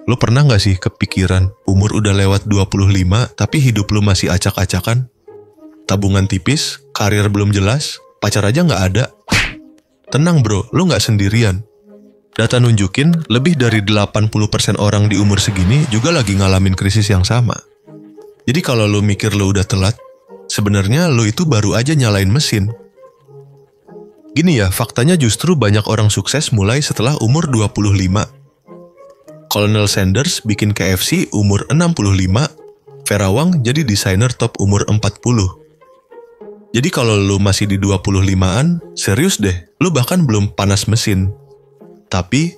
Lo pernah gak sih kepikiran umur udah lewat 25 tapi hidup lo masih acak-acakan? Tabungan tipis, karir belum jelas, pacar aja gak ada. Tenang bro, lo gak sendirian. Data nunjukin lebih dari 80% orang di umur segini juga lagi ngalamin krisis yang sama. Jadi kalau lo mikir lo udah telat, sebenarnya lo itu baru aja nyalain mesin. Gini ya, faktanya justru banyak orang sukses mulai setelah umur 25. Colonel Sanders bikin KFC umur 65, Vera Wang jadi desainer top umur 40. Jadi kalau lu masih di 25-an, serius deh, lu bahkan belum panas mesin. Tapi,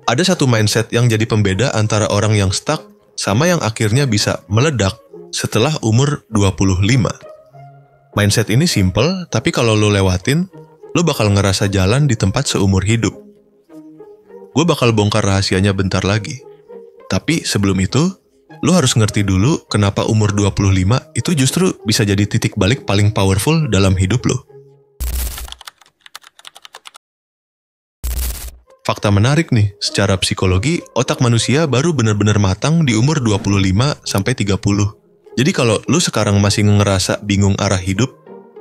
ada satu mindset yang jadi pembeda antara orang yang stuck sama yang akhirnya bisa meledak setelah umur 25. Mindset ini simple, tapi kalau lu lewatin, lu bakal ngerasa jalan di tempat seumur hidup. Gue bakal bongkar rahasianya bentar lagi. Tapi sebelum itu, lo harus ngerti dulu kenapa umur 25 itu justru bisa jadi titik balik paling powerful dalam hidup lo. Fakta menarik nih, secara psikologi, otak manusia baru benar-benar matang di umur 25-30. Jadi kalau lo sekarang masih ngerasa bingung arah hidup,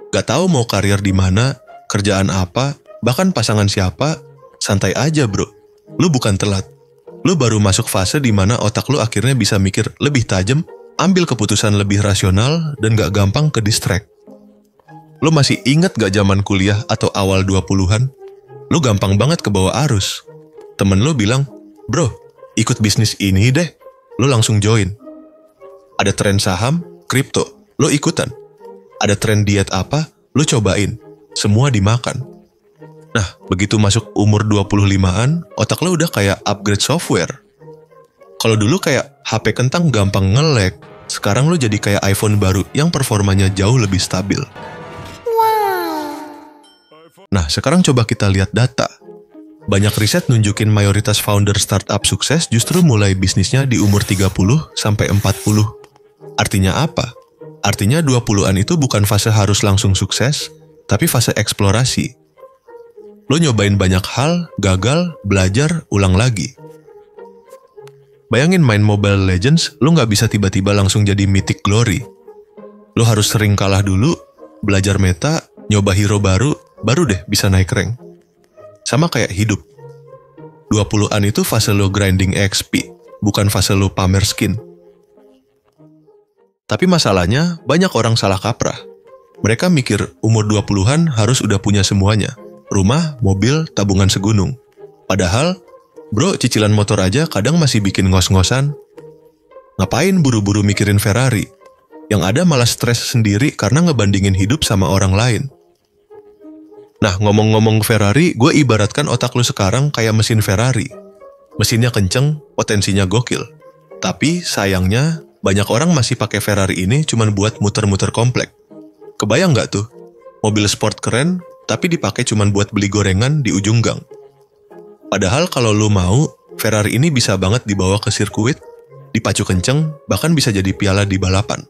gak tahu mau karir di mana, kerjaan apa, bahkan pasangan siapa, santai aja bro. Lu bukan telat. Lu baru masuk fase di mana otak lu akhirnya bisa mikir lebih tajam, ambil keputusan lebih rasional, dan gak gampang ke distract. Lu masih inget gak zaman kuliah atau awal 20-an? Lu gampang banget ke bawah arus. Temen lu bilang, bro, ikut bisnis ini deh. Lu langsung join. Ada tren saham, kripto, lu ikutan. Ada tren diet apa, lu cobain. Semua dimakan. Nah, begitu masuk umur 25-an, otak lo udah kayak upgrade software. Kalau dulu kayak HP kentang gampang nge-lag, sekarang lo jadi kayak iPhone baru yang performanya jauh lebih stabil. Wow. Nah, sekarang coba kita lihat data. Banyak riset nunjukin mayoritas founder startup sukses justru mulai bisnisnya di umur 30-40. Artinya apa? Artinya 20-an itu bukan fase harus langsung sukses, tapi fase eksplorasi. Lo nyobain banyak hal, gagal, belajar, ulang lagi. Bayangin main Mobile Legends, lo gak bisa tiba-tiba langsung jadi Mythic Glory. Lo harus sering kalah dulu, belajar meta, nyoba hero baru deh bisa naik rank. Sama kayak hidup. 20-an itu fase lo grinding XP, bukan fase lo pamer skin. Tapi masalahnya, banyak orang salah kaprah. Mereka mikir umur 20-an harus udah punya semuanya. Rumah, mobil, tabungan segunung. Padahal, bro, cicilan motor aja kadang masih bikin ngos-ngosan. Ngapain buru-buru mikirin Ferrari? Yang ada malah stres sendiri karena ngebandingin hidup sama orang lain. Nah, ngomong-ngomong Ferrari, gue ibaratkan otak lu sekarang kayak mesin Ferrari. Mesinnya kenceng, potensinya gokil. Tapi sayangnya, banyak orang masih pakai Ferrari ini cuman buat muter-muter komplek. Kebayang nggak tuh? Mobil sport keren, tapi dipakai cuman buat beli gorengan di ujung gang. Padahal kalau lu mau, Ferrari ini bisa banget dibawa ke sirkuit, dipacu kenceng, bahkan bisa jadi piala di balapan.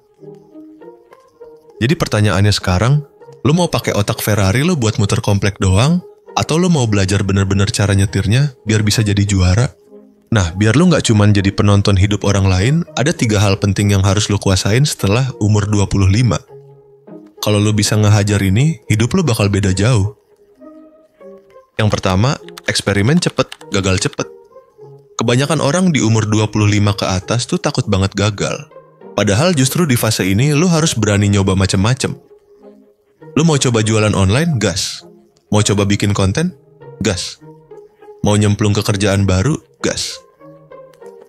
Jadi pertanyaannya sekarang, lu mau pakai otak Ferrari lu buat muter komplek doang, atau lu mau belajar bener-bener cara nyetirnya biar bisa jadi juara? Nah, biar lu nggak cuman jadi penonton hidup orang lain, ada 3 hal penting yang harus lu kuasain setelah umur 25. Kalau lu bisa ngehajar ini, hidup lu bakal beda jauh. Yang pertama, eksperimen cepet, gagal cepet. Kebanyakan orang di umur 25 ke atas tuh takut banget gagal. Padahal justru di fase ini lu harus berani nyoba macem-macem. Lu mau coba jualan online? Gas. Mau coba bikin konten? Gas. Mau nyemplung ke kerjaan baru? Gas.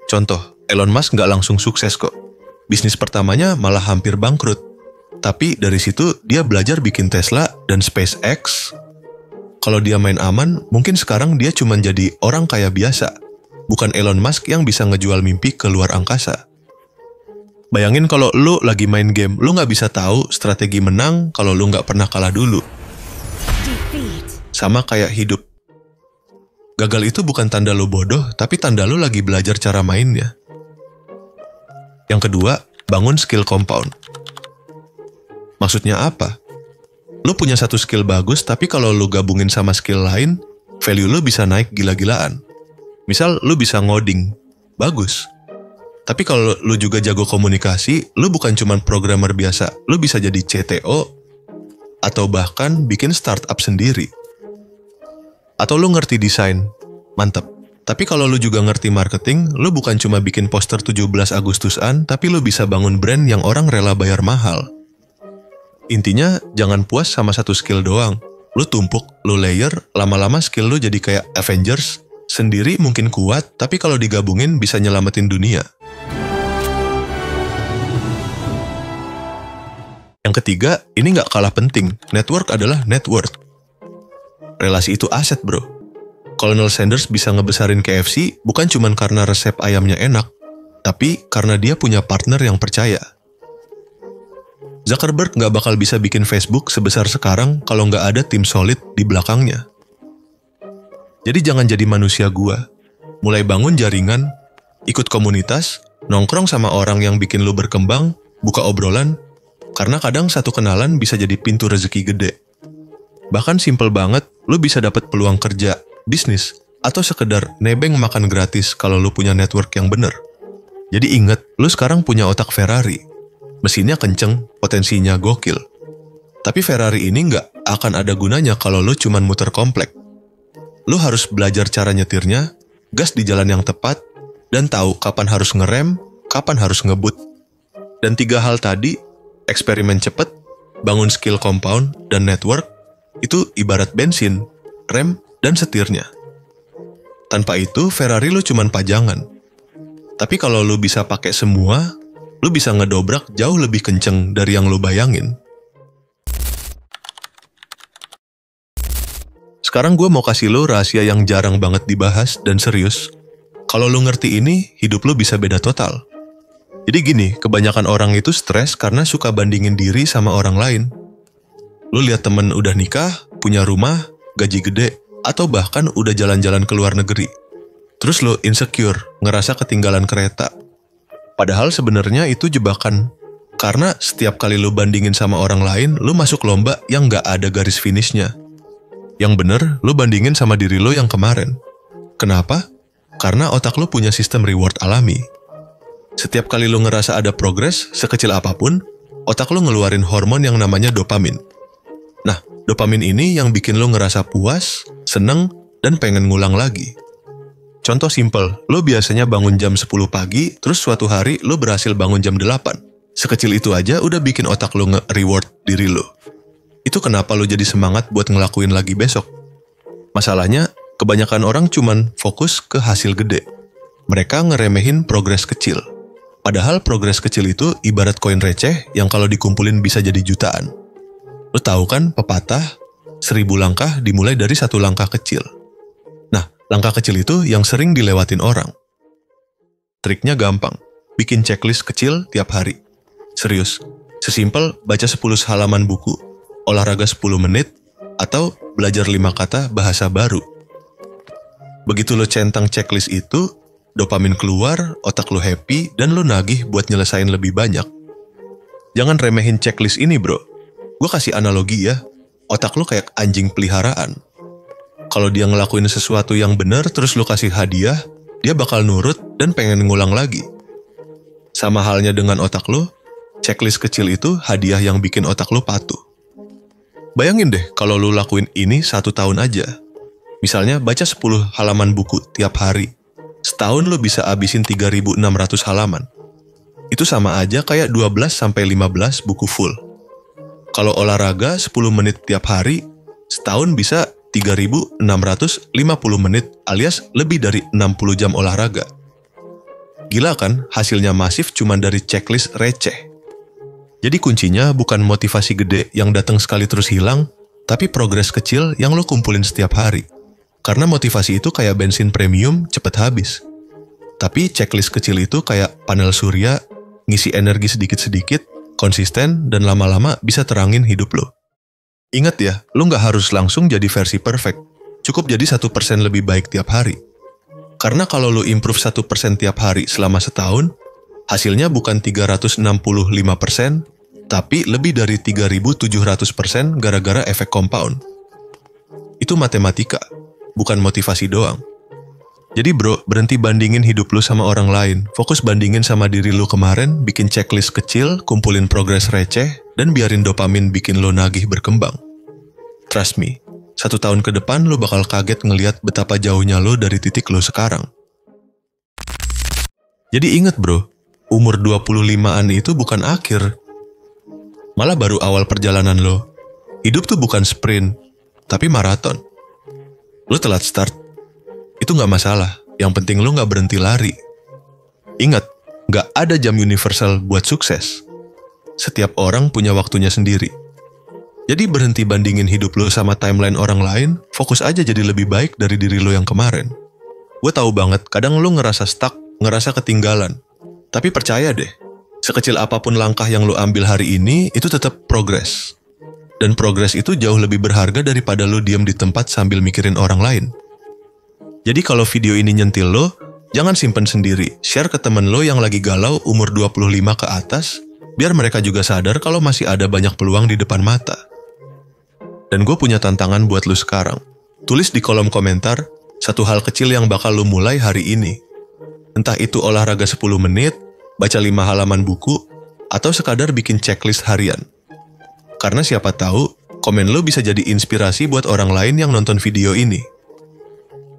Contoh, Elon Musk nggak langsung sukses kok. Bisnis pertamanya malah hampir bangkrut. Tapi dari situ dia belajar bikin Tesla dan SpaceX. Kalau dia main aman, mungkin sekarang dia cuma jadi orang kaya biasa. Bukan Elon Musk yang bisa ngejual mimpi ke luar angkasa. Bayangin kalau lu lagi main game, lu nggak bisa tahu strategi menang kalau lu nggak pernah kalah dulu. Sama kayak hidup. Gagal itu bukan tanda lu bodoh, tapi tanda lu lagi belajar cara mainnya. Yang kedua, bangun skill compound. Maksudnya apa? Lu punya satu skill bagus, tapi kalau lu gabungin sama skill lain, value lu bisa naik gila-gilaan. Misal lu bisa ngoding. bagus. Tapi kalau lu juga jago komunikasi, lu bukan cuma programmer biasa, lu bisa jadi CTO, atau bahkan bikin startup sendiri. Atau lu ngerti desain, mantap. Tapi kalau lu juga ngerti marketing, lu bukan cuma bikin poster 17 Agustusan, tapi lu bisa bangun brand yang orang rela bayar mahal. Intinya, jangan puas sama satu skill doang. Lu tumpuk, lu layer, lama-lama skill lu jadi kayak Avengers. Sendiri mungkin kuat, tapi kalau digabungin bisa nyelamatin dunia. Yang ketiga, ini nggak kalah penting. Network adalah net worth. Relasi itu aset, bro. Colonel Sanders bisa ngebesarin KFC bukan cuma karena resep ayamnya enak, tapi karena dia punya partner yang percaya. Zuckerberg nggak bakal bisa bikin Facebook sebesar sekarang kalau nggak ada tim solid di belakangnya. Jadi jangan jadi manusia gua. Mulai bangun jaringan, ikut komunitas, nongkrong sama orang yang bikin lu berkembang, buka obrolan, karena kadang satu kenalan bisa jadi pintu rezeki gede. Bahkan simple banget, lu bisa dapat peluang kerja, bisnis, atau sekedar nebeng makan gratis kalau lu punya network yang bener. Jadi inget, lu sekarang punya otak Ferrari. Mesinnya kenceng, potensinya gokil. Tapi Ferrari ini nggak akan ada gunanya kalau lu cuman muter komplek. Lu harus belajar cara nyetirnya, gas di jalan yang tepat, dan tahu kapan harus ngerem, kapan harus ngebut. Dan 3 hal tadi, eksperimen cepet, bangun skill compound, dan network, itu ibarat bensin, rem, dan setirnya. Tanpa itu, Ferrari lu cuman pajangan. Tapi kalau lu bisa pakai semua, lu bisa ngedobrak jauh lebih kenceng dari yang lu bayangin. Sekarang gue mau kasih lu rahasia yang jarang banget dibahas dan serius. Kalau lu ngerti ini, hidup lu bisa beda total. Jadi gini, kebanyakan orang itu stres karena suka bandingin diri sama orang lain. Lu lihat temen udah nikah, punya rumah, gaji gede, atau bahkan udah jalan-jalan ke luar negeri. Terus lu insecure, ngerasa ketinggalan kereta. Padahal sebenarnya itu jebakan. Karena setiap kali lu bandingin sama orang lain, lu masuk lomba yang gak ada garis finishnya. Yang bener, lu bandingin sama diri lu yang kemarin. Kenapa? Karena otak lu punya sistem reward alami. Setiap kali lu ngerasa ada progres, sekecil apapun, otak lu ngeluarin hormon yang namanya dopamin. Nah, dopamin ini yang bikin lu ngerasa puas, seneng, dan pengen ngulang lagi. Contoh simple, lu biasanya bangun jam 10 pagi, terus suatu hari lu berhasil bangun jam 8. Sekecil itu aja udah bikin otak lu nge-reward diri lu. Itu kenapa lu jadi semangat buat ngelakuin lagi besok. Masalahnya, kebanyakan orang cuman fokus ke hasil gede. Mereka ngeremehin progres kecil. Padahal progres kecil itu ibarat koin receh yang kalau dikumpulin bisa jadi jutaan. Lu tahu kan pepatah, 1000 langkah dimulai dari 1 langkah kecil. Nah, langkah kecil itu yang sering dilewatin orang. Triknya gampang, bikin checklist kecil tiap hari. Serius, sesimpel baca 10 halaman buku, olahraga 10 menit, atau belajar 5 kata bahasa baru. Begitu lu centang checklist itu, dopamin keluar, otak lu happy, dan lu nagih buat nyelesain lebih banyak. Jangan remehin checklist ini, bro. Gue kasih analogi ya, otak lu kayak anjing peliharaan. Kalau dia ngelakuin sesuatu yang bener terus lu kasih hadiah, dia bakal nurut dan pengen ngulang lagi. Sama halnya dengan otak lu, checklist kecil itu hadiah yang bikin otak lu patuh. Bayangin deh kalau lu lakuin ini 1 tahun aja. Misalnya baca 10 halaman buku tiap hari. Setahun lo bisa abisin 3.600 halaman. Itu sama aja kayak 12-15 buku full. Kalau olahraga 10 menit tiap hari, setahun bisa 3.650 menit alias lebih dari 60 jam olahraga. Gila kan, hasilnya masif cuma dari checklist receh. Jadi kuncinya bukan motivasi gede yang datang sekali terus hilang, tapi progres kecil yang lo kumpulin setiap hari. Karena motivasi itu kayak bensin premium cepet habis. Tapi checklist kecil itu kayak panel surya, ngisi energi sedikit-sedikit, konsisten, dan lama-lama bisa terangin hidup lo. Ingat ya, lo nggak harus langsung jadi versi perfect. Cukup jadi 1% lebih baik tiap hari. Karena kalau lo improve 1% tiap hari selama setahun, hasilnya bukan 365%, tapi lebih dari 3.700% gara-gara efek compound. Itu matematika, bukan motivasi doang. Jadi bro, berhenti bandingin hidup lu sama orang lain. Fokus bandingin sama diri lu kemarin, bikin checklist kecil, kumpulin progres receh, dan biarin dopamin bikin lu nagih berkembang. Trust me, 1 tahun ke depan lu bakal kaget ngeliat betapa jauhnya lu dari titik lu sekarang. Jadi inget bro, umur 25-an itu bukan akhir. Malah baru awal perjalanan lo. Hidup tuh bukan sprint, tapi maraton. Lo telat start, itu gak masalah. Yang penting lo gak berhenti lari. Ingat, gak ada jam universal buat sukses. Setiap orang punya waktunya sendiri. Jadi berhenti bandingin hidup lo sama timeline orang lain, fokus aja jadi lebih baik dari diri lo yang kemarin. Gue tahu banget, kadang lo ngerasa stuck, ngerasa ketinggalan. Tapi percaya deh, sekecil apapun langkah yang lo ambil hari ini, itu tetap progres. Dan progres itu jauh lebih berharga daripada lo diam di tempat sambil mikirin orang lain. Jadi kalau video ini nyentil lo, jangan simpen sendiri. Share ke temen lo yang lagi galau umur 25 ke atas, biar mereka juga sadar kalau masih ada banyak peluang di depan mata. Dan gue punya tantangan buat lo sekarang. Tulis di kolom komentar, 1 hal kecil yang bakal lo mulai hari ini. Entah itu olahraga 10 menit, baca 5 halaman buku, atau sekadar bikin checklist harian. Karena siapa tahu, komen lo bisa jadi inspirasi buat orang lain yang nonton video ini.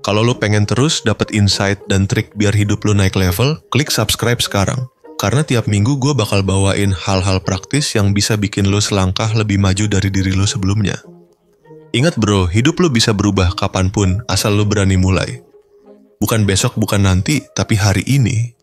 Kalau lo pengen terus dapat insight dan trik biar hidup lo naik level, klik subscribe sekarang. Karena tiap minggu gue bakal bawain hal-hal praktis yang bisa bikin lo selangkah lebih maju dari diri lo sebelumnya. Ingat bro, hidup lo bisa berubah kapanpun asal lo berani mulai. Bukan besok, bukan nanti, tapi hari ini.